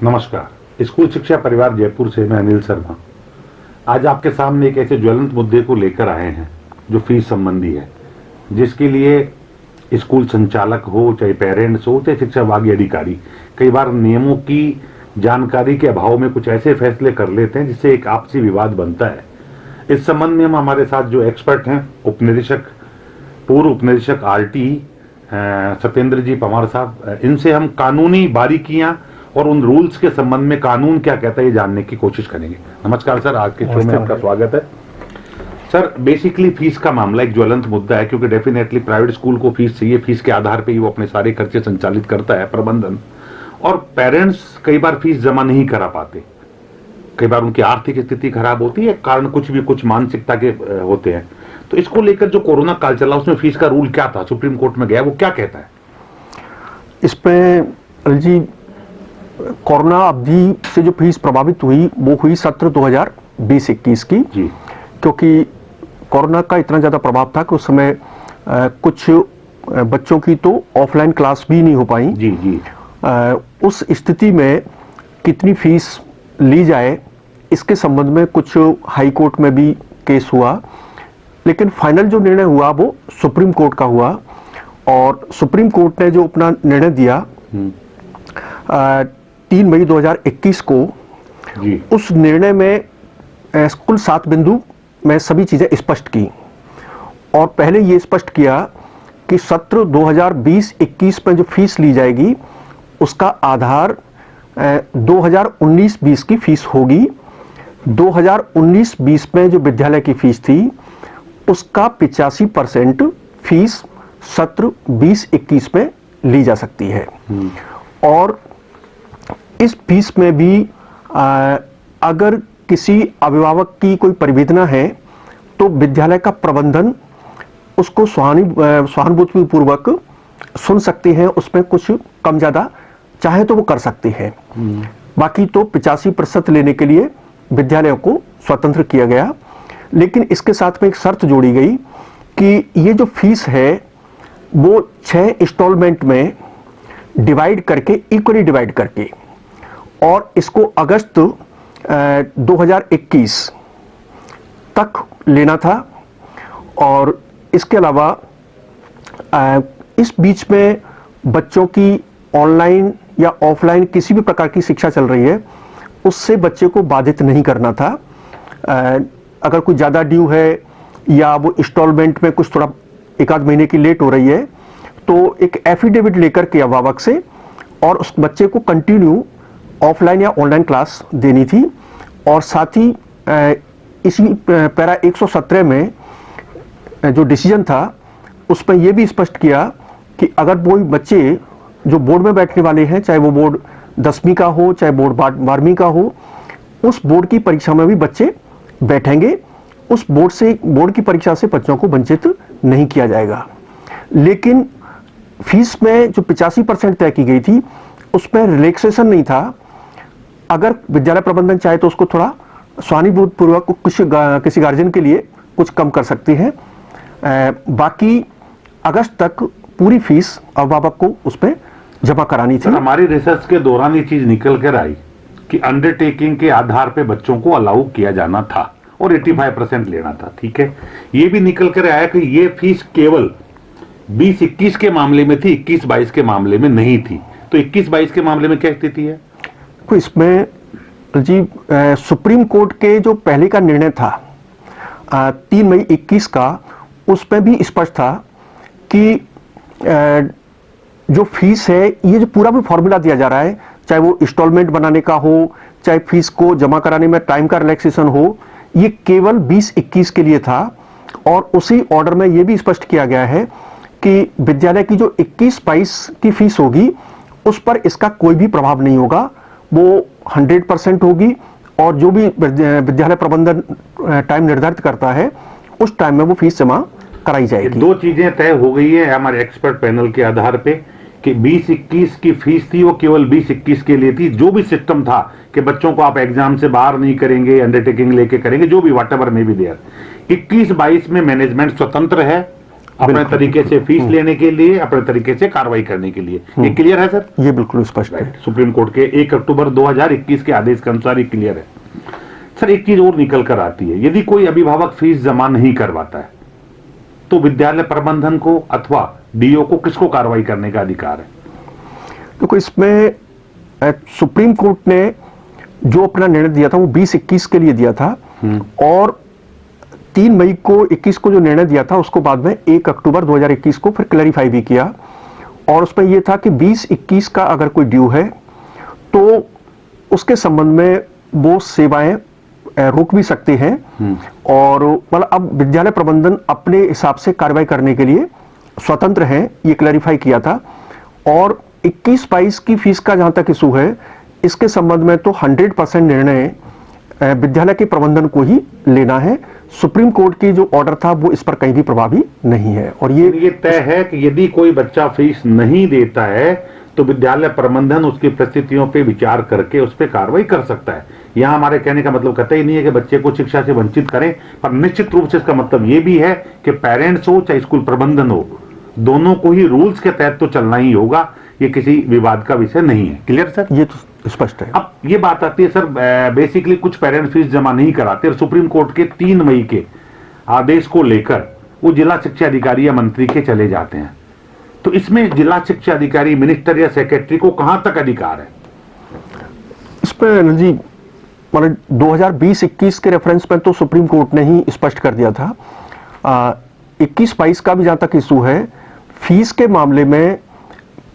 नमस्कार। स्कूल शिक्षा परिवार जयपुर से मैं अनिल शर्मा आज आपके सामने एक ऐसे ज्वलंत मुद्दे को लेकर आए हैं जो फीस संबंधी है, जिसके लिए स्कूल संचालक हो, चाहे पेरेंट्स हो, चाहे शिक्षा विभागीय अधिकारी कई बार नियमों की जानकारी के अभाव में कुछ ऐसे फैसले कर लेते हैं जिससे एक आपसी विवाद बनता है। इस संबंध में हम हमारे साथ जो एक्सपर्ट हैं, पूर्व उपनिदेशक आरटी सत्येंद्र जी पवार साहब, इनसे हम कानूनी बारीकियां और उन रूल्स के संबंध में कानून क्या कहता है ये जानने की कोशिश करेंगे। नमस्कार सर, आज के शो में आपका स्वागत है। सर, बेसिकली फीस का मामला एक ज्वलंत मुद्दा है, क्योंकि डेफिनेटली प्राइवेट स्कूल को फीस चाहिए, फीस के आधार पे ही वो अपने सारे खर्चे संचालित करता है प्रबंधन, और पेरेंट्स कई बार फीस जमा नहीं करा पाते। कई बार उनकी आर्थिक स्थिति खराब होती है, कारण कुछ मानसिकता के होते हैं। तो इसको लेकर जो कोरोना काल चला उसमें फीस का रूल क्या था, सुप्रीम कोर्ट में गया, वो क्या कहता है इसमें? जी, कोरोना अवधि से जो फीस प्रभावित हुई वो हुई सत्र 2020-21 की जी। क्योंकि कोरोना का इतना ज़्यादा प्रभाव था कि उस समय कुछ बच्चों की तो ऑफलाइन क्लास भी नहीं हो पाई जी जी। उस स्थिति में कितनी फीस ली जाए इसके संबंध में कुछ हाई कोर्ट में भी केस हुआ, लेकिन फाइनल जो निर्णय हुआ वो सुप्रीम कोर्ट का हुआ। और सुप्रीम कोर्ट ने जो अपना निर्णय दिया 3 मई 2021 को जी। उस निर्णय में कुल 7 बिंदु में सभी चीजें स्पष्ट की, और पहले ये स्पष्ट किया कि सत्र 2020-21 में जो फीस ली जाएगी उसका आधार 2019-20 की फीस होगी। 2019-20 में जो विद्यालय की फीस थी उसका 85% फीस सत्र 20-21 में ली जा सकती है। और इस फीस में भी अगर किसी अभिभावक की कोई परिवेदना है तो विद्यालय का प्रबंधन उसको सहानुभूति पूर्वक सुन सकते हैं, उसमें कुछ कम ज्यादा चाहे तो वो कर सकते हैं। बाकी तो 85% लेने के लिए विद्यालयों को स्वतंत्र किया गया, लेकिन इसके साथ में एक शर्त जोड़ी गई कि ये जो फीस है वो 6 इंस्टॉलमेंट में डिवाइड करके, इक्वली डिवाइड करके, और इसको अगस्त 2021 तक लेना था। और इसके अलावा इस बीच में बच्चों की ऑनलाइन या ऑफलाइन किसी भी प्रकार की शिक्षा चल रही है उससे बच्चे को बाधित नहीं करना था। अगर कोई ज़्यादा ड्यू है या वो इंस्टॉलमेंट में कुछ थोड़ा 1-आध महीने की लेट हो रही है तो एक एफिडेविट लेकर के अभिभावक से और उस बच्चे को कंटिन्यू ऑफलाइन या ऑनलाइन क्लास देनी थी। और साथ ही इसी पैरा 117 में जो डिसीजन था उसमें यह भी स्पष्ट किया कि अगर कोई बच्चे जो बोर्ड में बैठने वाले हैं, चाहे वो बोर्ड 10वीं का हो चाहे बोर्ड 12वीं का हो, उस बोर्ड की परीक्षा में भी बच्चे बैठेंगे। उस बोर्ड की परीक्षा से बच्चों को वंचित नहीं किया जाएगा। लेकिन फीस में जो 85% तय की गई थी उसमें रिलैक्सेशन नहीं था। अगर विद्यालय प्रबंधन चाहे तो उसको थोड़ा सहानुभूति पूर्वक किसी गार्जियन के लिए कुछ कम कर सकते हैं। बाकी अगस्त तक पूरी फीस अभिभावक को उस पर जमा करानी थी। हमारी रिसर्च के दौरान ये चीज निकल कर आई कि अंडरटेकिंग के आधार पे बच्चों को अलाउ किया जाना था और 85% लेना था। ठीक है, ये भी निकल कर आया कि ये फीस केवल 20-21 के मामले में थी, 21-22 के मामले में नहीं थी। तो 21-22 के मामले में क्या स्थिति है? तो इसमें जी सुप्रीम कोर्ट के जो पहले का निर्णय था 3 मई 21 का, उसमें भी स्पष्ट था कि जो फीस है, ये जो पूरा भी फॉर्मूला दिया जा रहा है, चाहे वो इंस्टॉलमेंट बनाने का हो चाहे फीस को जमा कराने में टाइम का रिलैक्सेशन हो, ये केवल 20-21 के लिए था। और उसी ऑर्डर में ये भी स्पष्ट किया गया है कि विद्यालय की जो 21-22 की फीस होगी उस पर इसका कोई भी प्रभाव नहीं होगा, वो 100% होगी। और जो भी विद्यालय प्रबंधन टाइम निर्धारित करता है उस टाइम में वो फीस जमा कराई जाएगी। 2 चीजें तय हो गई है हमारे एक्सपर्ट पैनल के आधार पे कि 20-21 की फीस थी वो केवल 20-21 के लिए थी। जो भी सिस्टम था कि बच्चों को आप एग्जाम से बाहर नहीं करेंगे, अंडरटेकिंग लेके करेंगे, जो भी व्हाटएवर में भी देयर। 21-22 में मैनेजमेंट स्वतंत्र है अपने बिल्कुल, तरीके से फीस लेने के लिए, अपने तरीके से कार्रवाई करने के लिए। ये क्लियर है सर? ये बिल्कुल स्पष्ट है। सुप्रीम कोर्ट के 1 अक्टूबर 2021 के आदेश के अनुसार ये क्लियर है। सर एक चीज और निकल कर आती है, यदि कोई अभिभावक फीस जमा नहीं करवाता है तो विद्यालय प्रबंधन को अथवा डीओ को किसको कार्रवाई करने का अधिकार है? देखो इसमें सुप्रीम कोर्ट ने जो अपना निर्णय दिया था वो 20-21 के लिए दिया था, और 3 मई को 21 को जो निर्णय दिया था उसको बाद में 1 अक्टूबर 2021 को फिर क्लैरिफाई भी किया, और उसमें यह था कि 20-21 का अगर कोई ड्यू है तो उसके संबंध में वो सेवाएं रोक भी सकते हैं, और मतलब अब विद्यालय प्रबंधन अपने हिसाब से कार्रवाई करने के लिए स्वतंत्र हैं, ये क्लैरिफाई किया था। और 21-22 की फीस का जहां तक इशू है, इसके संबंध में तो 100% निर्णय विद्यालय के प्रबंधन को ही लेना है। सुप्रीम कोर्ट की जो ऑर्डर था वो इस पर कहीं भी प्रभावी नहीं है, और ये तय है कि यदि कोई बच्चा फीस नहीं देता है तो विद्यालय प्रबंधन उसकी परिस्थितियों पे विचार करके उस पर कार्रवाई कर सकता है। यहाँ हमारे कहने का मतलब कहते ही नहीं है कि बच्चे को शिक्षा से वंचित करें, पर निश्चित रूप से इसका मतलब ये भी है कि पेरेंट्स हो चाहे स्कूल प्रबंधन हो, दोनों को ही रूल्स के तहत तो चलना ही होगा। ये किसी विवाद का विषय नहीं है। Clear sir? ये तो स्पष्ट है। अब ये बात आती है सर, बेसिकली कुछ पेरेंट्स फीस जमा नहीं कराते और सुप्रीम कोर्ट के 3 मई के आदेश को लेकर वो जिला शिक्षा अधिकारी या मंत्री के चले जाते हैं। तो इसमें जिला शिक्षा अधिकारी, मिनिस्टर या सेक्रेटरी को कहां तक अधिकार है? इस पर अनिल जी, मतलब 2020-21 के रेफरेंस में तो सुप्रीम कोर्ट ने ही स्पष्ट कर दिया था। 21-22 का भी जहां तक इशू है, फीस के मामले में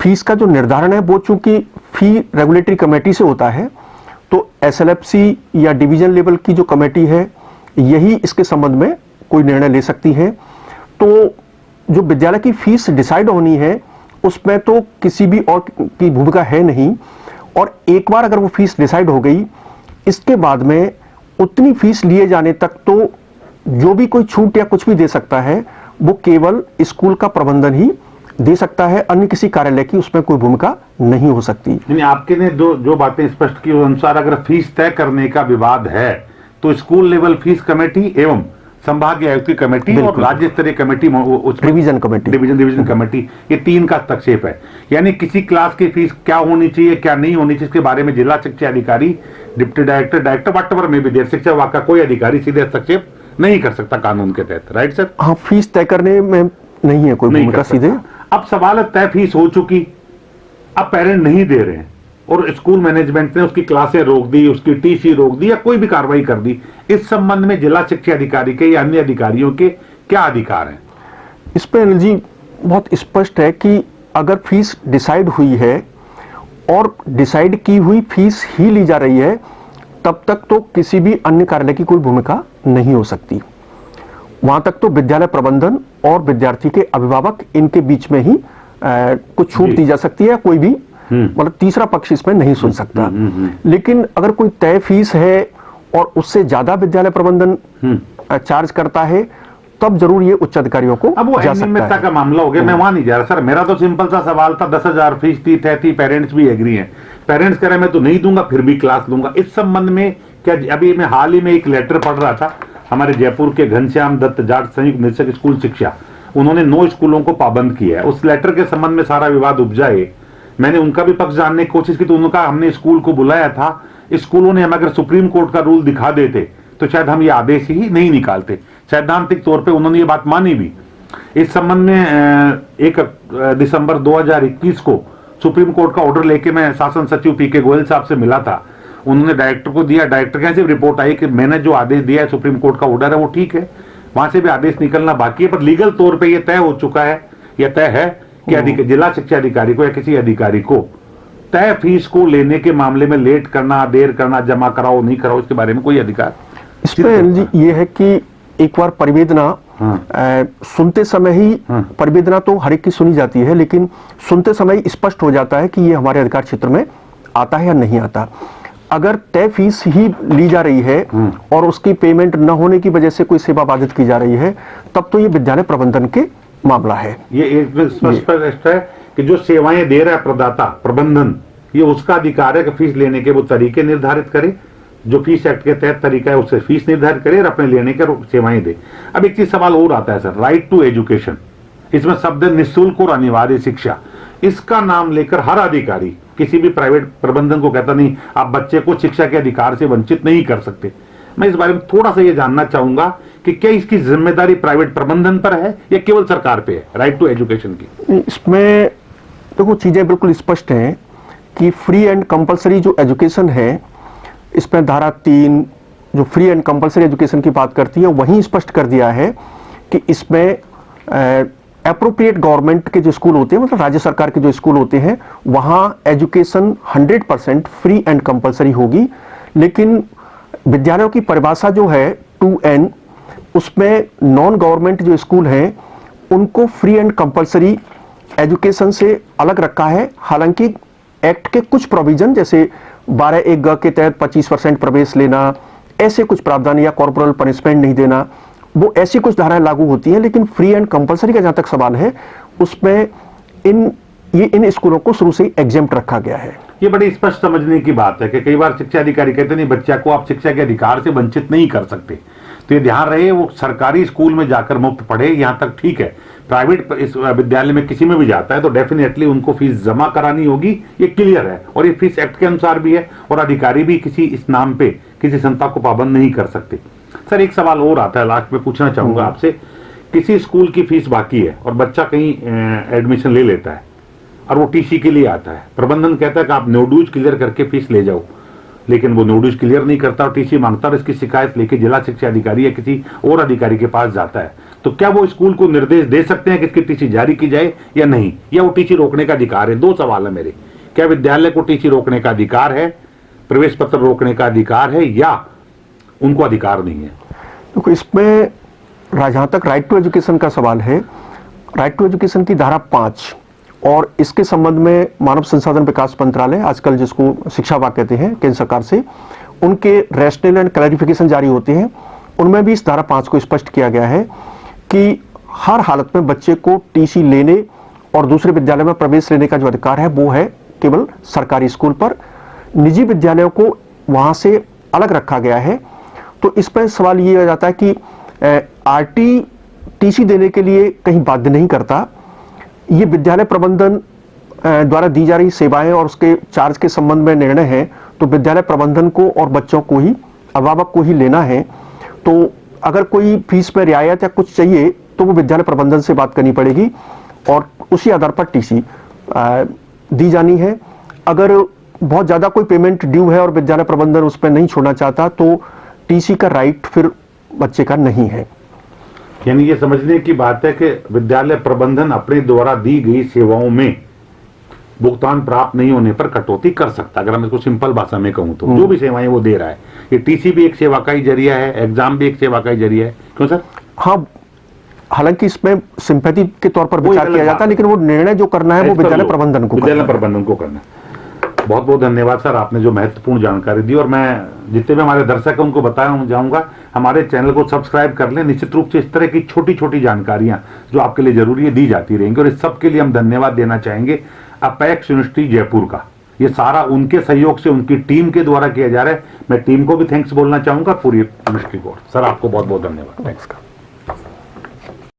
फीस का जो निर्धारण है वो चूंकि फी रेगुलेटरी कमेटी से होता है, तो एसएलएफसी या डिवीजन लेवल की जो कमेटी है यही इसके संबंध में कोई निर्णय ले सकती है। तो जो विद्यालय की फीस डिसाइड होनी है उसमें तो किसी भी और की भूमिका है नहीं, और एक बार अगर वो फीस डिसाइड हो गई, इसके बाद में उतनी फीस लिए जाने तक तो जो भी कोई छूट या कुछ भी दे सकता है वो केवल स्कूल का प्रबंधन ही दे सकता है, अन्य किसी कार्यालय की उसमें कोई भूमिका नहीं हो सकती। यानी आपके ने जो बातें स्पष्ट की उस अनुसार अगर फीस तय करने का विवाद है तो स्कूल लेवल फीस कमेटी एवं संभागीय आयुक्त की कमेटी और राज्य स्तरीय committee, division committee, division committee, ये 3 का हस्तक्षेप है। यानी किसी क्लास की फीस क्या होनी चाहिए क्या नहीं होनी चाहिए इसके बारे में जिला शिक्षा अधिकारी, डिप्टी डायरेक्टर वाटवर में भी शिक्षा विभाग का कोई अधिकारी सीधे हस्तक्षेप नहीं कर सकता कानून के तहत। Right sir? हाँ, फीस तय करने में नहीं है कोई भूमिका सीधे। अब सवाल है, तय फीस हो चुकी, अब पेरेंट नहीं दे रहे हैं और स्कूल मैनेजमेंट ने उसकी क्लासें रोक दी, उसकी टीसी रोक दी या कोई भी कार्रवाई कर दी, इस संबंध में जिला शिक्षा अधिकारी के या अन्य अधिकारियों के क्या अधिकार हैं? इस पर अनिल जी बहुत स्पष्ट है कि अगर फीस डिसाइड हुई है और डिसाइड की हुई फीस ही ली जा रही है, तब तक तो किसी भी अन्य कार्यालय की कोई भूमिका नहीं हो सकती। वहां तक तो विद्यालय प्रबंधन और विद्यार्थी के अभिभावक इनके बीच में ही कुछ छूट दी जा सकती है, कोई भी मतलब तीसरा पक्ष इसमें नहीं सुन सकता। लेकिन अगर कोई तय फीस है और उससे ज्यादा विद्यालय प्रबंधन चार्ज करता है, तब जरूर ये उच्च अधिकारियों को अब वो जा सकता अनियमितता है। का मामला हो गया, मैं वहां नहीं जा रहा सर। मेरा तो सिंपल सा सवाल था, 10,000 फीस थी, तय थी, पेरेंट्स भी एग्री हैं, पेरेंट्स कह रहे मैं तो नहीं दूंगा फिर भी क्लास लूंगा। इस संबंध में क्या, अभी मैं हाल ही में एक लेटर पढ़ रहा था, हमारे जयपुर के घनश्याम दत्त जाट संयुक्त निदेशक स्कूल शिक्षा, उन्होंने 9 स्कूलों को पाबंद किया है। उस लेटर के संबंध में सारा विवाद उपजाए, मैंने उनका भी पक्ष जानने की कोशिश की तो उनका हमने स्कूल को बुलाया था, स्कूलों ने हमें अगर सुप्रीम कोर्ट का रूल दिखा देते तो शायद हम ये आदेश ही नहीं निकालते। सैद्धांतिक तौर पे उन्होंने ये बात मानी भी। इस संबंध में 1 दिसंबर 2021 को सुप्रीम कोर्ट का ऑर्डर लेके मैं शासन सचिव पीके गोयल साहब से मिला था, उन्होंने डायरेक्टर को दिया, डायरेक्टर के से रिपोर्ट आई कि मैंने जो आदेश दिया है सुप्रीम कोर्ट का ऑर्डर है वो ठीक है, वहां से भी आदेश निकलना बाकी है, पर लीगल तौर पे ये तय हो चुका है, यह तय है कि जिला शिक्षा अधिकारी को या किसी अधिकारी को तय फीस को लेने के मामले में लेट करना, देर करना, जमा कराओ नहीं कराओ, इसके बारे में कोई अधिकार। इस पर ये है कि एक बार परिवेदना सुनते समय ही परिवेदना तो हर एक की सुनी जाती है, लेकिन सुनते समय स्पष्ट हो जाता है कि ये हमारे अधिकार क्षेत्र में आता है या नहीं आता। अगर तय फीस ही ली जा रही है और उसकी पेमेंट न होने की वजह से कोई सेवा बाधित की जा रही है, तब तो ये विद्यालय प्रबंधन के मामला है। ये एक स्पष्ट है कि जो सेवाएं दे रहा है प्रदाता प्रबंधन, ये उसका अधिकार है कि फीस लेने के वो तरीके निर्धारित करे, जो फीस एक्ट के तहत तरीका है उससे फीस निर्धारित करे और अपने लेने के सेवाएं दे। अब एक चीज सवाल और आता है सर, राइट टू एजुकेशन, इसमें शब्द है निःशुल्क और अनिवार्य शिक्षा। इसका नाम लेकर हर अधिकारी किसी भी प्राइवेट प्रबंधन को कहता नहीं आप बच्चे को शिक्षा के अधिकार से वंचित नहीं कर सकते। मैं इस बारे में थोड़ा सा ये जानना चाहूंगा कि क्या इसकी जिम्मेदारी प्राइवेट प्रबंधन पर है या केवल सरकार पे है, राइट टू एजुकेशन की? इसमें देखो चीजें बिल्कुल स्पष्ट हैं कि फ्री एंड कंपलसरी जो एजुकेशन है, इसमें धारा 3 जो फ्री एंड कंपलसरी एजुकेशन की बात करती है वहीं स्पष्ट कर दिया है कि इसमें एप्रोप्रिएट गवर्नमेंट के जो स्कूल होते हैं, मतलब राज्य सरकार के जो स्कूल होते हैं, वहां एजुकेशन 100% फ्री एंड कंपलसरी होगी। लेकिन विद्यालयों की परिभाषा जो है 2N, उसमें नॉन गवर्नमेंट जो स्कूल हैं उनको फ्री एंड कंपलसरी एजुकेशन से अलग रखा है। हालांकि एक्ट के कुछ प्रोविजन जैसे 12(1) के तहत 25% प्रवेश लेना, ऐसे कुछ प्रावधान या कॉर्पोरल पनिशमेंट नहीं देना, वो ऐसी कुछ धाराएं लागू होती हैं। लेकिन फ्री एंड कंपलसरी का जहां तक सवाल है उसमें इन स्कूलों को शुरू से ही एग्जेम्प्ट रखा गया है। ये बड़ी स्पष्ट समझने की बात है कि कई बार शिक्षा अधिकारी कहते नहीं बच्चा को आप शिक्षा के अधिकार से वंचित नहीं कर सकते। तो ये ध्यान रहे वो सरकारी स्कूल में जाकर मुफ्त पढ़े, यहां तक ठीक है। प्राइवेट इस विद्यालय में किसी में भी जाता है तो डेफिनेटली उनको फीस जमा करानी होगी, ये क्लियर है और ये फीस एक्ट के अनुसार भी है और अधिकारी भी किसी इस नाम पे किसी संस्था को पाबंद नहीं कर सकते। सर एक सवाल और आता है, लास्ट में पूछना चाहूंगा आपसे, किसी स्कूल की फीस बाकी है और बच्चा कहीं एडमिशन ले लेता है और वो टीसी के लिए आता है, प्रबंधन कहता है कि आप नोड्यूज क्लियर करके फीस ले जाओ, लेकिन वो नोड्यूज क्लियर नहीं करता और टीसी मांगता और इसकी शिकायत लेके जिला शिक्षा अधिकारी या किसी और अधिकारी के पास जाता है, तो क्या वो स्कूल को निर्देश दे सकते हैं कि इसकी टीसी जारी की जाए या नहीं, या वो टीसी रोकने का अधिकार है? दो सवाल है मेरे, क्या विद्यालय को टीसी रोकने का अधिकार है, प्रवेश पत्र रोकने का अधिकार है, या उनको अधिकार नहीं है? देखो इसमें जहां तक राइट टू एजुकेशन का सवाल है, राइट टू एजुकेशन की धारा 5 और इसके संबंध में मानव संसाधन विकास मंत्रालय, आजकल जिसको शिक्षा विभाग कहते हैं केंद्र सरकार से, उनके रैशनल एंड क्लैरिफिकेशन जारी होते हैं। उनमें भी इस धारा 5 को स्पष्ट किया गया है कि हर हालत में बच्चे को टीसी लेने और दूसरे विद्यालय में प्रवेश लेने का जो अधिकार है वो है केवल सरकारी स्कूल पर। निजी विद्यालयों को वहां से अलग रखा गया है। तो इस पर सवाल ये आ जाता है कि आरटी टीसी देने के लिए कहीं बाध्य नहीं करता। ये विद्यालय प्रबंधन द्वारा दी जा रही सेवाएं और उसके चार्ज के संबंध में निर्णय है, तो विद्यालय प्रबंधन को और बच्चों को ही, अभिभावक को ही लेना है। तो अगर कोई फीस में रियायत या कुछ चाहिए तो वो विद्यालय प्रबंधन से बात करनी पड़ेगी और उसी आधार पर टीसी दी जानी है। अगर बहुत ज़्यादा कोई पेमेंट ड्यू है और विद्यालय प्रबंधन उस पर नहीं छोड़ना चाहता तो टीसी का राइट फिर बच्चे का नहीं है। यानी ये समझने की बात है कि विद्यालय प्रबंधन अपने द्वारा दी गई सेवाओं में भुगतान प्राप्त नहीं होने पर कटौती कर सकता, अगर हम इसको सिंपल भाषा में कहूं तो। जो भी सेवाएं वो दे रहा है, ये टीसी भी एक सेवा का ही जरिया है, एग्जाम भी एक सेवा का ही जरिया है, क्यों सर? हाँ, हालांकि इसमें सिंपैथी के तौर पर विचार किया जाता है, लेकिन वो निर्णय जो करना है वो विद्यालय प्रबंधन को करना है। बहुत बहुत धन्यवाद सर, आपने जो महत्वपूर्ण जानकारी दी। और मैं जितने भी हमारे दर्शक हैं उनको बताया जाऊंगा हमारे चैनल को सब्सक्राइब कर लें। निश्चित रूप से इस तरह की छोटी छोटी जानकारियां जो आपके लिए जरूरी है दी जाती रहेंगी। और इस सब के लिए हम धन्यवाद देना चाहेंगे अपेक्स यूनिवर्सिटी जयपुर का। ये सारा उनके सहयोग से, उनकी टीम के द्वारा किया जा रहा है। मैं टीम को भी थैंक्स बोलना चाहूंगा, पूरी यूनिवर्सिटी को। सर आपको बहुत बहुत धन्यवाद। थैंक्स।